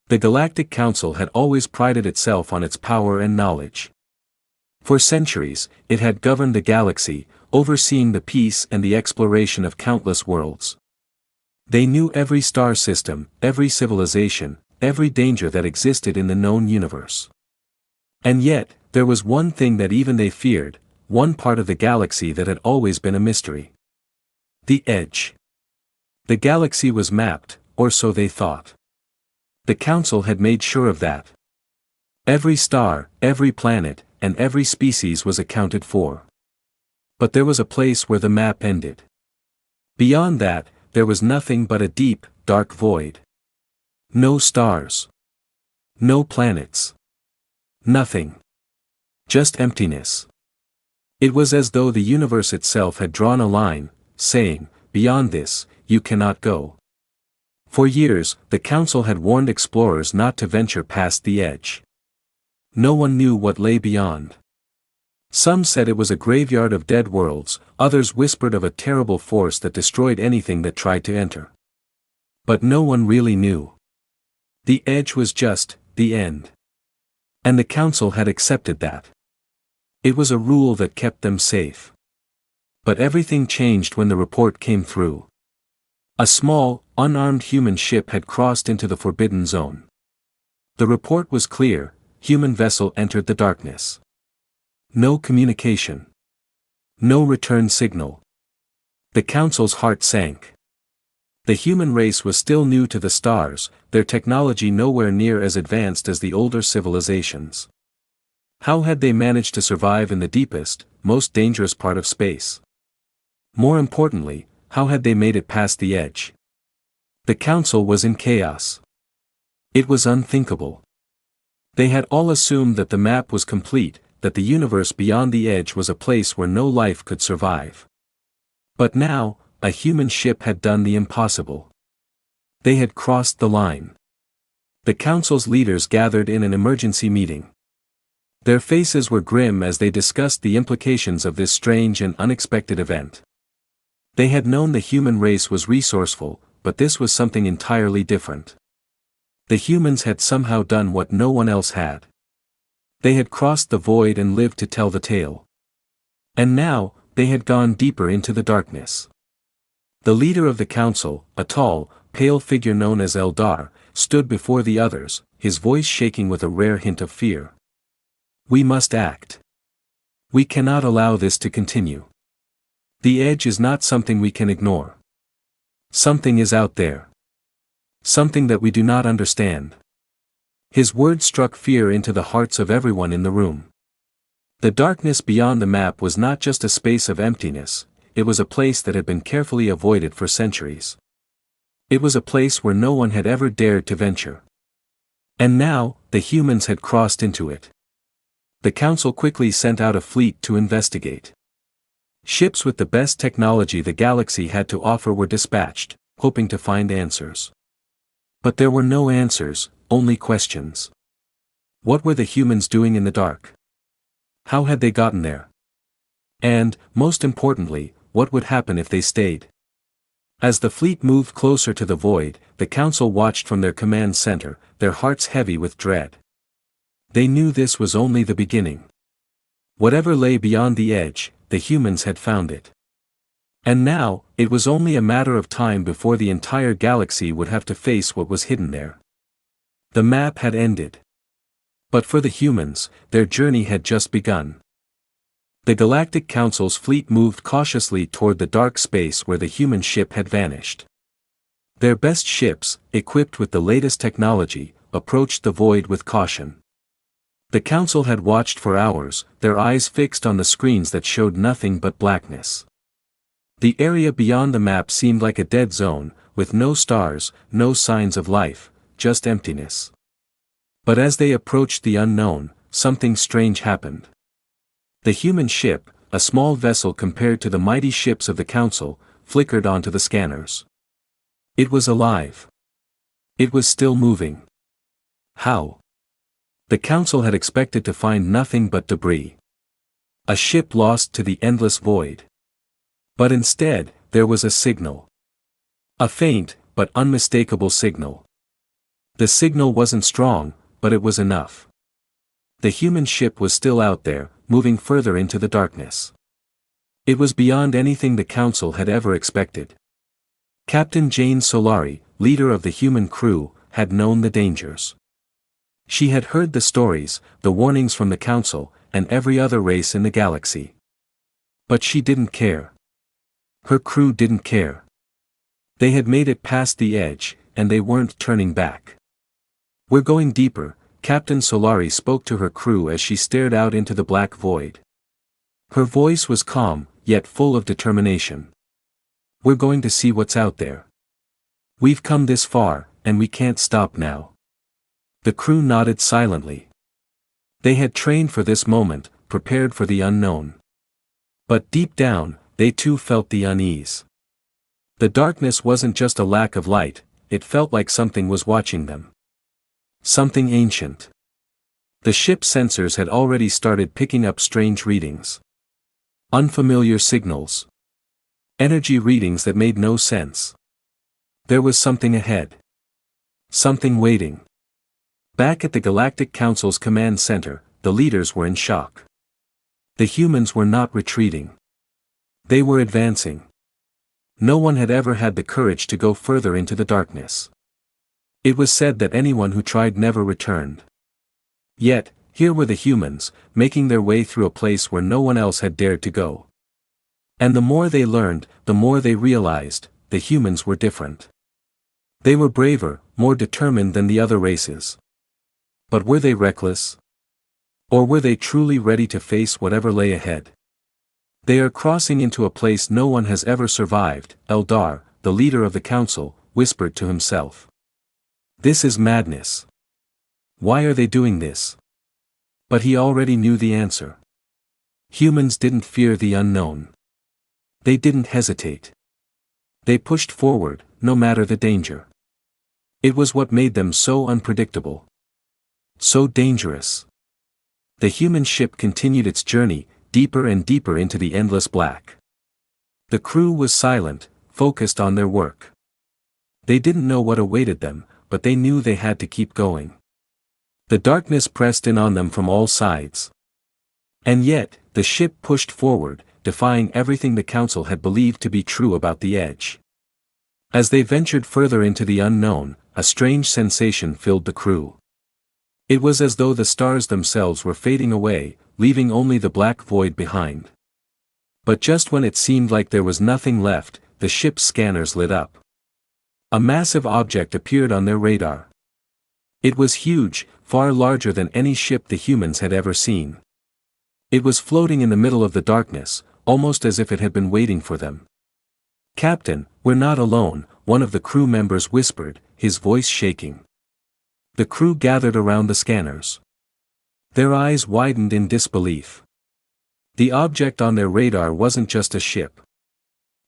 The Galactic Council had always prided itself on its power and knowledge. For centuries, it had governed the galaxy, overseeing the peace and the exploration of countless worlds. They knew every star system, every civilization, every danger that existed in the known universe. And yet, there was one thing that even they feared, one part of the galaxy that had always been a mystery. The edge. The galaxy was mapped, or so they thought. The Council had made sure of that. Every star, every planet, and every species was accounted for. But there was a place where the map ended. Beyond that, there was nothing but a deep, dark void. No stars. No planets. Nothing. Just emptiness. It was as though the universe itself had drawn a line, saying, "Beyond this, you cannot go." For years, the Council had warned explorers not to venture past the edge. No one knew what lay beyond. Some said it was a graveyard of dead worlds, others whispered of a terrible force that destroyed anything that tried to enter. But no one really knew. The edge was just the end. And the Council had accepted that. It was a rule that kept them safe. But everything changed when the report came through. A small, unarmed human ship had crossed into the Forbidden Zone. The report was clear: human vessel entered the darkness. No communication. No return signal. The Council's heart sank. The human race was still new to the stars, their technology nowhere near as advanced as the older civilizations. How had they managed to survive in the deepest, most dangerous part of space? More importantly, how had they made it past the edge? The Council was in chaos. It was unthinkable. They had all assumed that the map was complete, that the universe beyond the edge was a place where no life could survive. But now, a human ship had done the impossible. They had crossed the line. The Council's leaders gathered in an emergency meeting. Their faces were grim as they discussed the implications of this strange and unexpected event. They had known the human race was resourceful, but this was something entirely different. The humans had somehow done what no one else had. They had crossed the void and lived to tell the tale. And now, they had gone deeper into the darkness. The leader of the Council, a tall, pale figure known as Eldar, stood before the others, his voice shaking with a rare hint of fear. "We must act. We cannot allow this to continue. The edge is not something we can ignore. Something is out there. Something that we do not understand." His words struck fear into the hearts of everyone in the room. The darkness beyond the map was not just a space of emptiness, it was a place that had been carefully avoided for centuries. It was a place where no one had ever dared to venture. And now, the humans had crossed into it. The Council quickly sent out a fleet to investigate. Ships with the best technology the galaxy had to offer were dispatched, hoping to find answers. But there were no answers, only questions. What were the humans doing in the dark? How had they gotten there? And, most importantly, what would happen if they stayed? As the fleet moved closer to the void, the Council watched from their command center, their hearts heavy with dread. They knew this was only the beginning. Whatever lay beyond the edge, the humans had found it. And now, it was only a matter of time before the entire galaxy would have to face what was hidden there. The map had ended. But for the humans, their journey had just begun. The Galactic Council's fleet moved cautiously toward the dark space where the human ship had vanished. Their best ships, equipped with the latest technology, approached the void with caution. The Council had watched for hours, their eyes fixed on the screens that showed nothing but blackness. The area beyond the map seemed like a dead zone, with no stars, no signs of life, just emptiness. But as they approached the unknown, something strange happened. The human ship, a small vessel compared to the mighty ships of the Council, flickered onto the scanners. It was alive. It was still moving. How? The Council had expected to find nothing but debris. A ship lost to the endless void. But instead, there was a signal. A faint, but unmistakable signal. The signal wasn't strong, but it was enough. The human ship was still out there, moving further into the darkness. It was beyond anything the Council had ever expected. Captain Jane Solari, leader of the human crew, had known the dangers. She had heard the stories, the warnings from the Council, and every other race in the galaxy. But she didn't care. Her crew didn't care. They had made it past the edge, and they weren't turning back. "We're going deeper," Captain Solari spoke to her crew as she stared out into the black void. Her voice was calm, yet full of determination. "We're going to see what's out there. We've come this far, and we can't stop now." The crew nodded silently. They had trained for this moment, prepared for the unknown. But deep down, they too felt the unease. The darkness wasn't just a lack of light, it felt like something was watching them. Something ancient. The ship's sensors had already started picking up strange readings. Unfamiliar signals. Energy readings that made no sense. There was something ahead. Something waiting. Back at the Galactic Council's command center, the leaders were in shock. The humans were not retreating. They were advancing. No one had ever had the courage to go further into the darkness. It was said that anyone who tried never returned. Yet, here were the humans, making their way through a place where no one else had dared to go. And the more they learned, the more they realized, the humans were different. They were braver, more determined than the other races. But were they reckless? Or were they truly ready to face whatever lay ahead? "They are crossing into a place no one has ever survived," Eldar, the leader of the council, whispered to himself. "This is madness. Why are they doing this?" But he already knew the answer. Humans didn't fear the unknown. They didn't hesitate. They pushed forward, no matter the danger. It was what made them so unpredictable. So dangerous. The human ship continued its journey, deeper and deeper into the endless black. The crew was silent, focused on their work. They didn't know what awaited them, but they knew they had to keep going. The darkness pressed in on them from all sides. And yet, the ship pushed forward, defying everything the Council had believed to be true about the edge. As they ventured further into the unknown, a strange sensation filled the crew. It was as though the stars themselves were fading away, leaving only the black void behind. But just when it seemed like there was nothing left, the ship's scanners lit up. A massive object appeared on their radar. It was huge, far larger than any ship the humans had ever seen. It was floating in the middle of the darkness, almost as if it had been waiting for them. "Captain, we're not alone," one of the crew members whispered, his voice shaking. The crew gathered around the scanners. Their eyes widened in disbelief. The object on their radar wasn't just a ship.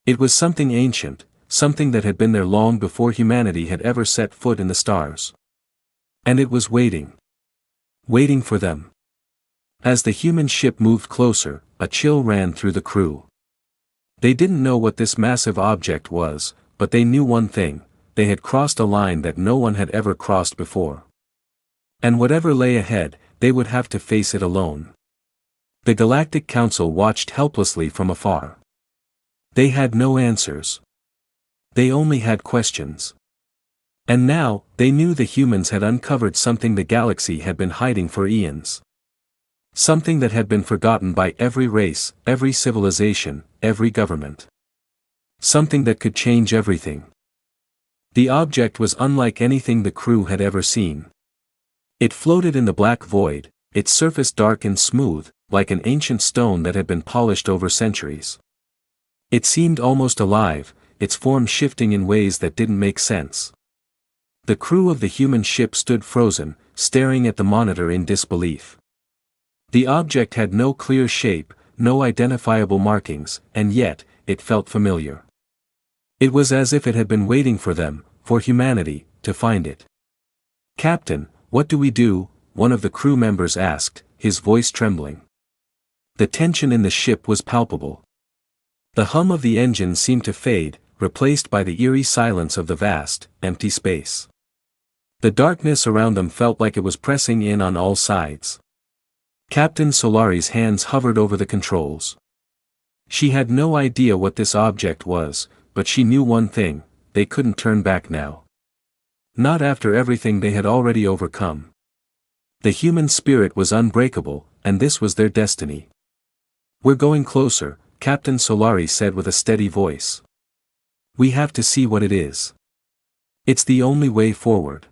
It was something ancient, something that had been there long before humanity had ever set foot in the stars. And it was waiting. Waiting for them. As the human ship moved closer, a chill ran through the crew. They didn't know what this massive object was, but they knew one thing: they had crossed a line that no one had ever crossed before. And whatever lay ahead, they would have to face it alone. The Galactic Council watched helplessly from afar. They had no answers. They only had questions. And now, they knew the humans had uncovered something the galaxy had been hiding for eons. Something that had been forgotten by every race, every civilization, every government. Something that could change everything. The object was unlike anything the crew had ever seen. It floated in the black void, its surface dark and smooth, like an ancient stone that had been polished over centuries. It seemed almost alive, its form shifting in ways that didn't make sense. The crew of the human ship stood frozen, staring at the monitor in disbelief. The object had no clear shape, no identifiable markings, and yet, it felt familiar. It was as if it had been waiting for them, for humanity, to find it. "Captain, what do we do?" one of the crew members asked, his voice trembling. The tension in the ship was palpable. The hum of the engine seemed to fade, replaced by the eerie silence of the vast, empty space. The darkness around them felt like it was pressing in on all sides. Captain Solari's hands hovered over the controls. She had no idea what this object was, but she knew one thing: they couldn't turn back now. Not after everything they had already overcome. The human spirit was unbreakable, and this was their destiny. "We're going closer," Captain Solari said with a steady voice. "We have to see what it is. It's the only way forward."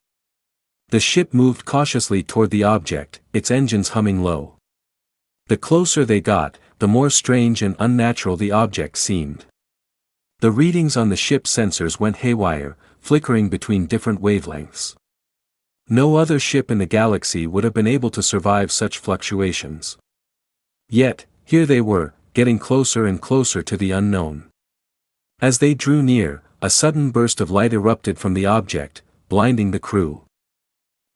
The ship moved cautiously toward the object, its engines humming low. The closer they got, the more strange and unnatural the object seemed. The readings on the ship's sensors went haywire, flickering between different wavelengths. No other ship in the galaxy would have been able to survive such fluctuations. Yet, here they were, getting closer and closer to the unknown. As they drew near, a sudden burst of light erupted from the object, blinding the crew.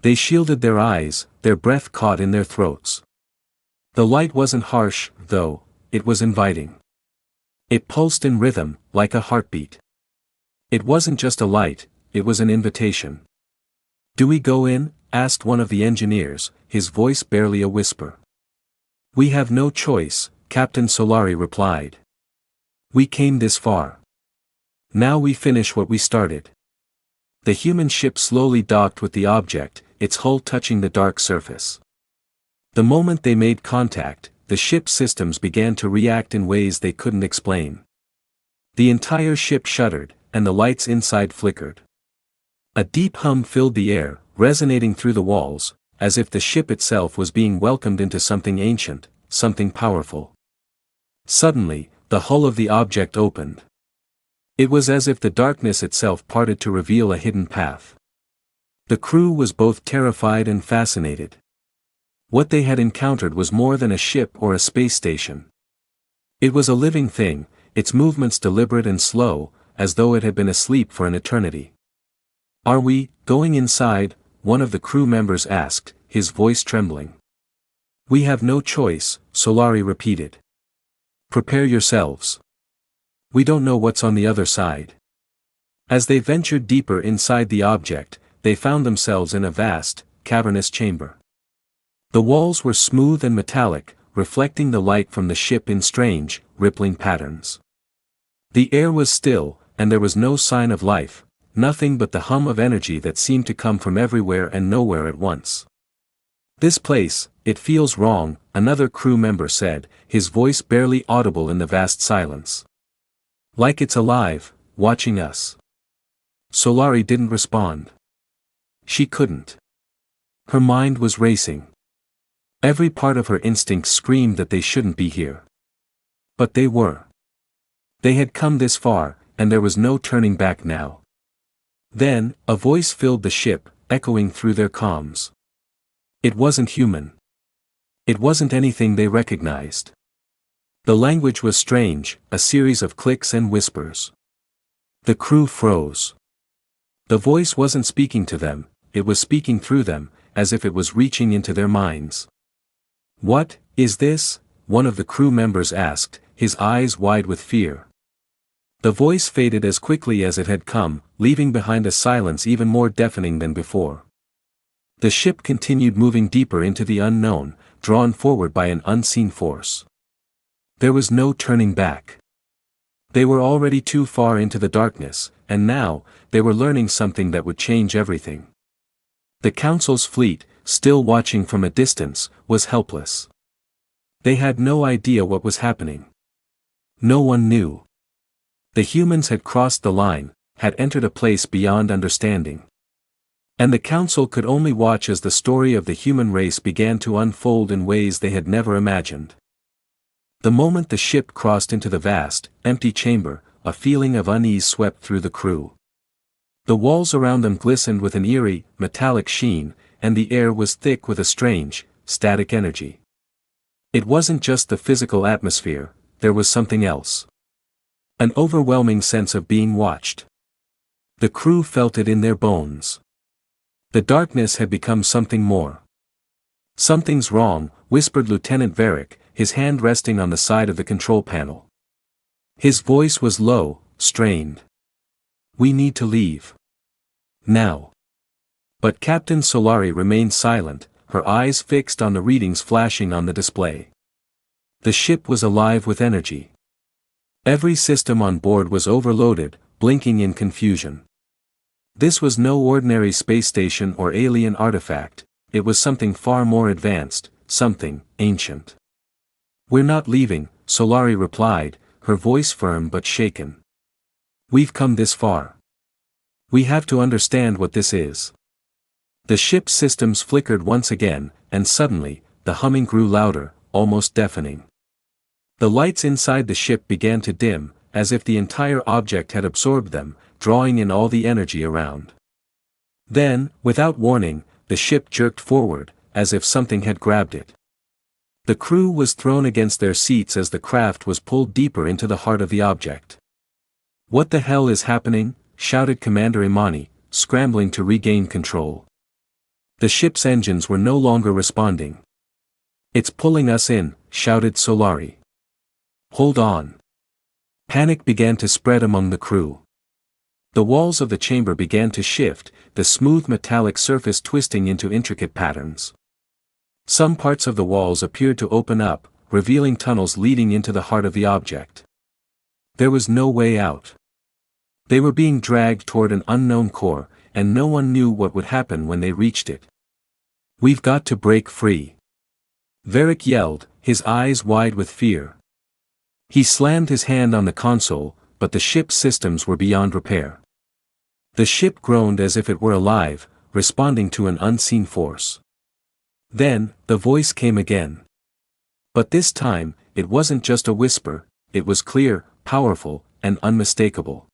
They shielded their eyes, their breath caught in their throats. The light wasn't harsh, though; it was inviting. It pulsed in rhythm, like a heartbeat. It wasn't just a light, it was an invitation. "Do we go in?" asked one of the engineers, his voice barely a whisper. "We have no choice," Captain Solari replied. "We came this far. Now we finish what we started." The human ship slowly docked with the object, its hull touching the dark surface. The moment they made contact, the ship's systems began to react in ways they couldn't explain. The entire ship shuddered, and the lights inside flickered. A deep hum filled the air, resonating through the walls, as if the ship itself was being welcomed into something ancient, something powerful. Suddenly, the hull of the object opened. It was as if the darkness itself parted to reveal a hidden path. The crew was both terrified and fascinated. What they had encountered was more than a ship or a space station. It was a living thing, its movements deliberate and slow, as though it had been asleep for an eternity. "Are we going inside?" one of the crew members asked, his voice trembling. "We have no choice," Solari repeated. "Prepare yourselves. We don't know what's on the other side." As they ventured deeper inside the object, they found themselves in a vast, cavernous chamber. The walls were smooth and metallic, reflecting the light from the ship in strange, rippling patterns. The air was still, and there was no sign of life, nothing but the hum of energy that seemed to come from everywhere and nowhere at once. "This place, it feels wrong," another crew member said, his voice barely audible in the vast silence. "Like it's alive, watching us." Solari didn't respond. She couldn't. Her mind was racing. Every part of her instincts screamed that they shouldn't be here. But they were. They had come this far, and there was no turning back now. Then, a voice filled the ship, echoing through their comms. It wasn't human. It wasn't anything they recognized. The language was strange, a series of clicks and whispers. The crew froze. The voice wasn't speaking to them, it was speaking through them, as if it was reaching into their minds. "What is this?" one of the crew members asked, his eyes wide with fear. The voice faded as quickly as it had come, leaving behind a silence even more deafening than before. The ship continued moving deeper into the unknown, drawn forward by an unseen force. There was no turning back. They were already too far into the darkness, and now, they were learning something that would change everything. The Council's fleet, still watching from a distance, was helpless. They had no idea what was happening. No one knew. The humans had crossed the line, had entered a place beyond understanding. And the Council could only watch as the story of the human race began to unfold in ways they had never imagined. The moment the ship crossed into the vast, empty chamber, a feeling of unease swept through the crew. The walls around them glistened with an eerie, metallic sheen, and the air was thick with a strange, static energy. It wasn't just the physical atmosphere, there was something else. An overwhelming sense of being watched. The crew felt it in their bones. The darkness had become something more. "Something's wrong," whispered Lieutenant Varick, his hand resting on the side of the control panel. His voice was low, strained. "We need to leave. Now." But Captain Solari remained silent, her eyes fixed on the readings flashing on the display. The ship was alive with energy. Every system on board was overloaded, blinking in confusion. This was no ordinary space station or alien artifact, it was something far more advanced, something ancient. "We're not leaving," Solari replied, her voice firm but shaken. "We've come this far. We have to understand what this is." The ship's systems flickered once again, and suddenly, the humming grew louder, almost deafening. The lights inside the ship began to dim, as if the entire object had absorbed them, drawing in all the energy around. Then, without warning, the ship jerked forward, as if something had grabbed it. The crew was thrown against their seats as the craft was pulled deeper into the heart of the object. "What the hell is happening?" shouted Commander Imani, scrambling to regain control. The ship's engines were no longer responding. "It's pulling us in," shouted Solari. "Hold on." Panic began to spread among the crew. The walls of the chamber began to shift, the smooth metallic surface twisting into intricate patterns. Some parts of the walls appeared to open up, revealing tunnels leading into the heart of the object. There was no way out. They were being dragged toward an unknown core, and no one knew what would happen when they reached it. "We've got to break free," Varric yelled, his eyes wide with fear. He slammed his hand on the console, but the ship's systems were beyond repair. The ship groaned as if it were alive, responding to an unseen force. Then, the voice came again. But this time, it wasn't just a whisper, it was clear, powerful, and unmistakable.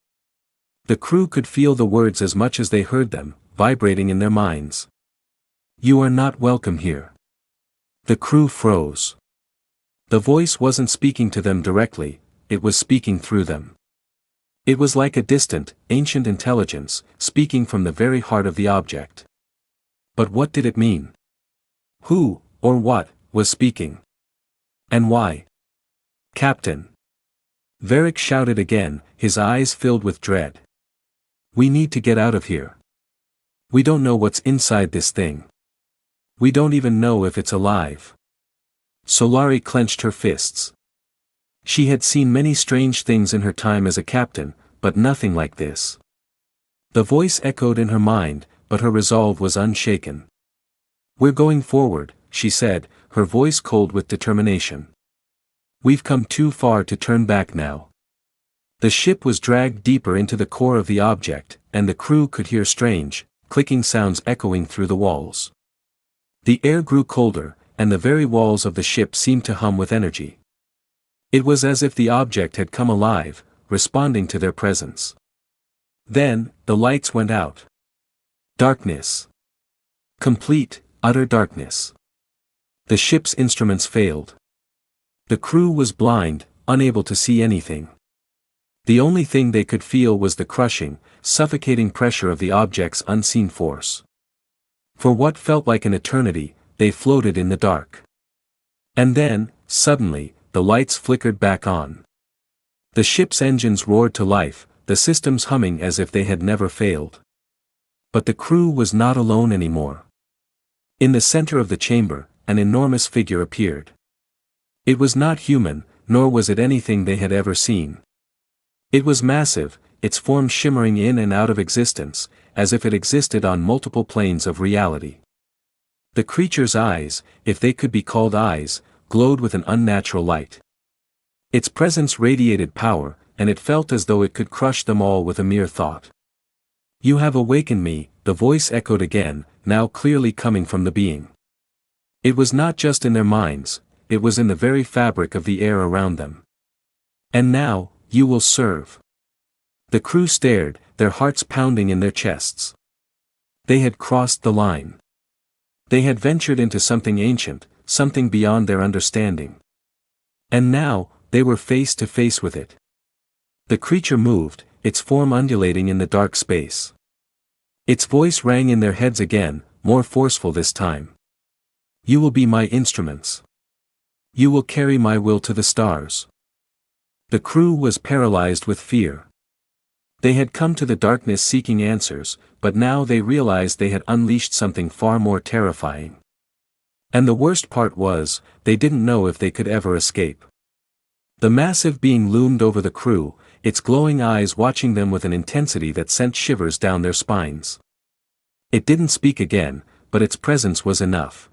The crew could feel the words as much as they heard them, vibrating in their minds. "You are not welcome here." The crew froze. The voice wasn't speaking to them directly, it was speaking through them. It was like a distant, ancient intelligence, speaking from the very heart of the object. But what did it mean? Who, or what, was speaking? And why? "Captain!" Varric shouted again, his eyes filled with dread. "We need to get out of here. We don't know what's inside this thing. We don't even know if it's alive." Solari clenched her fists. She had seen many strange things in her time as a captain, but nothing like this. The voice echoed in her mind, but her resolve was unshaken. "We're going forward," she said, her voice cold with determination. "We've come too far to turn back now." The ship was dragged deeper into the core of the object, and the crew could hear strange, clicking sounds echoing through the walls. The air grew colder, and the very walls of the ship seemed to hum with energy. It was as if the object had come alive, responding to their presence. Then, the lights went out. Darkness. Complete, utter darkness. The ship's instruments failed. The crew was blind, unable to see anything. The only thing they could feel was the crushing, suffocating pressure of the object's unseen force. For what felt like an eternity, they floated in the dark. And then, suddenly, the lights flickered back on. The ship's engines roared to life, the systems humming as if they had never failed. But the crew was not alone anymore. In the center of the chamber, an enormous figure appeared. It was not human, nor was it anything they had ever seen. It was massive, its form shimmering in and out of existence, as if it existed on multiple planes of reality. The creature's eyes, if they could be called eyes, glowed with an unnatural light. Its presence radiated power, and it felt as though it could crush them all with a mere thought. "You have awakened me," the voice echoed again, now clearly coming from the being. It was not just in their minds, it was in the very fabric of the air around them. "And now, you will serve." The crew stared, their hearts pounding in their chests. They had crossed the line. They had ventured into something ancient, something beyond their understanding. And now, they were face to face with it. The creature moved, its form undulating in the dark space. Its voice rang in their heads again, more forceful this time. "You will be my instruments. You will carry my will to the stars." The crew was paralyzed with fear. They had come to the darkness seeking answers, but now they realized they had unleashed something far more terrifying. And the worst part was, they didn't know if they could ever escape. The massive being loomed over the crew, its glowing eyes watching them with an intensity that sent shivers down their spines. It didn't speak again, but its presence was enough.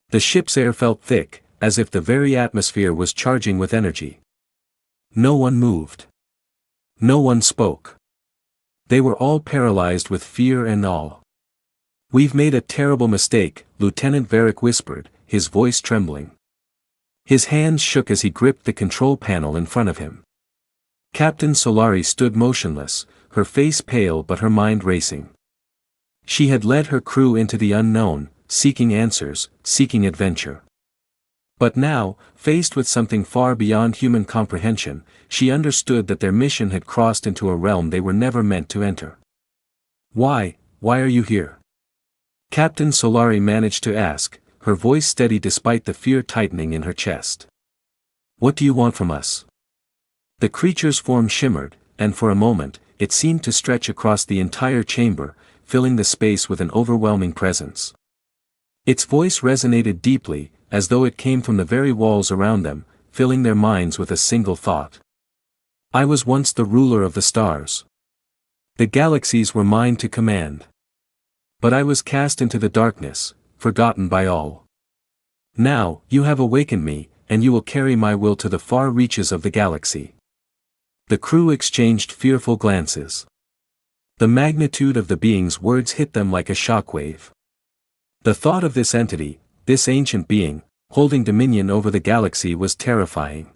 The ship's air felt thick, as if the very atmosphere was charging with energy. No one moved. No one spoke. They were all paralyzed with fear and awe. "We've made a terrible mistake," Lieutenant Varric whispered, his voice trembling. His hands shook as he gripped the control panel in front of him. Captain Solari stood motionless, her face pale but her mind racing. She had led her crew into the unknown, seeking answers, seeking adventure. But now, faced with something far beyond human comprehension, she understood that their mission had crossed into a realm they were never meant to enter. Why are you here?" Captain Solari managed to ask, her voice steady despite the fear tightening in her chest. "What do you want from us?" The creature's form shimmered, and for a moment, it seemed to stretch across the entire chamber, filling the space with an overwhelming presence. Its voice resonated deeply, as though it came from the very walls around them, filling their minds with a single thought. "I was once the ruler of the stars. The galaxies were mine to command. But I was cast into the darkness, forgotten by all. Now, you have awakened me, and you will carry my will to the far reaches of the galaxy." The crew exchanged fearful glances. The magnitude of the being's words hit them like a shockwave. The thought of this entity, this ancient being, holding dominion over the galaxy was terrifying.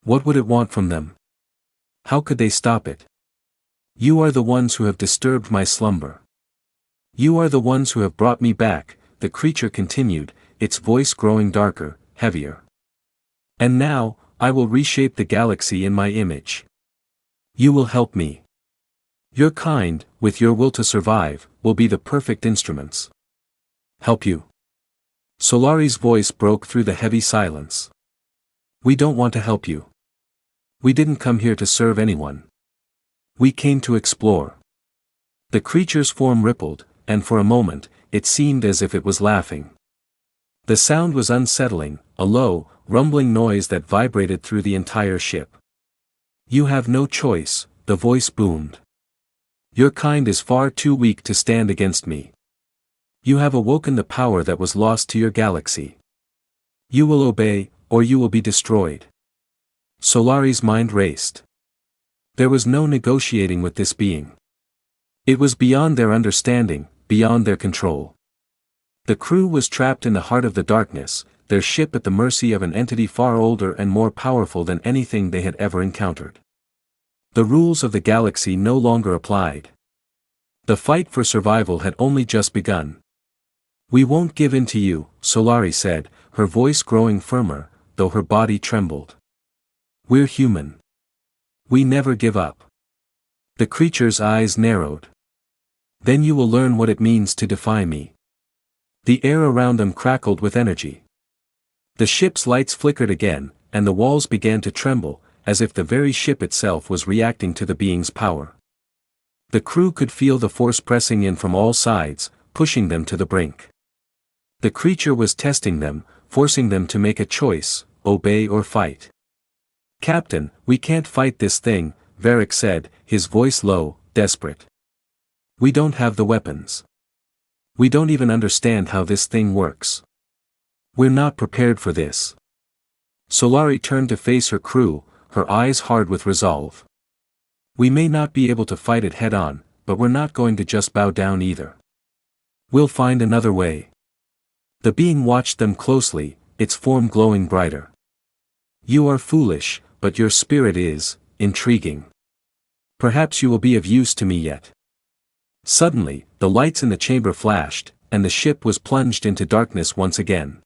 What would it want from them? How could they stop it? "You are the ones who have disturbed my slumber. You are the ones who have brought me back," the creature continued, its voice growing darker, heavier. "And now, I will reshape the galaxy in my image. You will help me. Your kind, with your will to survive, will be the perfect instruments." "Help you?" Solari's voice broke through the heavy silence. "We don't want to help you. We didn't come here to serve anyone. We came to explore." The creature's form rippled, and for a moment, it seemed as if it was laughing. The sound was unsettling, a low, rumbling noise that vibrated through the entire ship. "You have no choice," the voice boomed. "Your kind is far too weak to stand against me. You have awoken the power that was lost to your galaxy. You will obey, or you will be destroyed." Solari's mind raced. There was no negotiating with this being. It was beyond their understanding, beyond their control. The crew was trapped in the heart of the darkness, their ship at the mercy of an entity far older and more powerful than anything they had ever encountered. The rules of the galaxy no longer applied. The fight for survival had only just begun. "We won't give in to you," Solari said, her voice growing firmer, though her body trembled. "We're human. We never give up." The creature's eyes narrowed. "Then you will learn what it means to defy me." The air around them crackled with energy. The ship's lights flickered again, and the walls began to tremble, as if the very ship itself was reacting to the being's power. The crew could feel the force pressing in from all sides, pushing them to the brink. The creature was testing them, forcing them to make a choice, obey or fight. "Captain, we can't fight this thing," Varric said, his voice low, desperate. "We don't have the weapons. We don't even understand how this thing works. We're not prepared for this." Solari turned to face her crew, her eyes hard with resolve. "We may not be able to fight it head-on, but we're not going to just bow down either. We'll find another way." The being watched them closely, its form glowing brighter. "You are foolish, but your spirit is intriguing. Perhaps you will be of use to me yet." Suddenly, the lights in the chamber flashed, and the ship was plunged into darkness once again.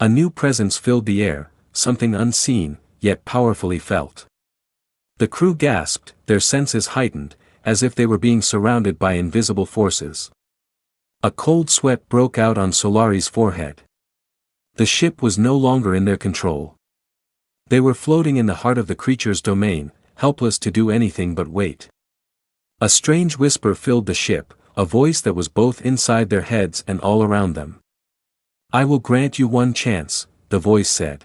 A new presence filled the air, something unseen, yet powerfully felt. The crew gasped, their senses heightened, as if they were being surrounded by invisible forces. A cold sweat broke out on Solari's forehead. The ship was no longer in their control. They were floating in the heart of the creature's domain, helpless to do anything but wait. A strange whisper filled the ship, a voice that was both inside their heads and all around them. "I will grant you one chance," the voice said.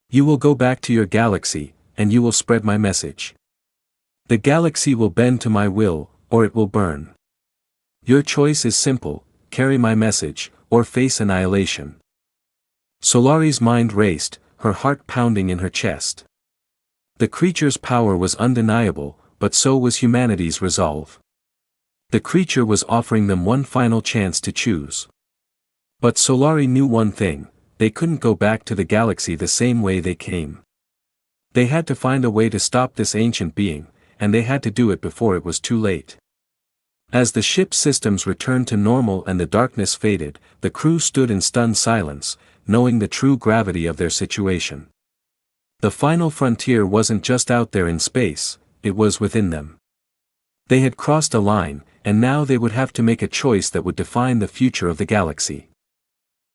"You will go back to your galaxy, and you will spread my message. The galaxy will bend to my will, or it will burn. Your choice is simple: carry my message, or face annihilation." Solari's mind raced, her heart pounding in her chest. The creature's power was undeniable, but so was humanity's resolve. The creature was offering them one final chance to choose. But Solari knew one thing: they couldn't go back to the galaxy the same way they came. They had to find a way to stop this ancient being, and they had to do it before it was too late. As the ship's systems returned to normal and the darkness faded, the crew stood in stunned silence, knowing the true gravity of their situation. The final frontier wasn't just out there in space, it was within them. They had crossed a line, and now they would have to make a choice that would define the future of the galaxy.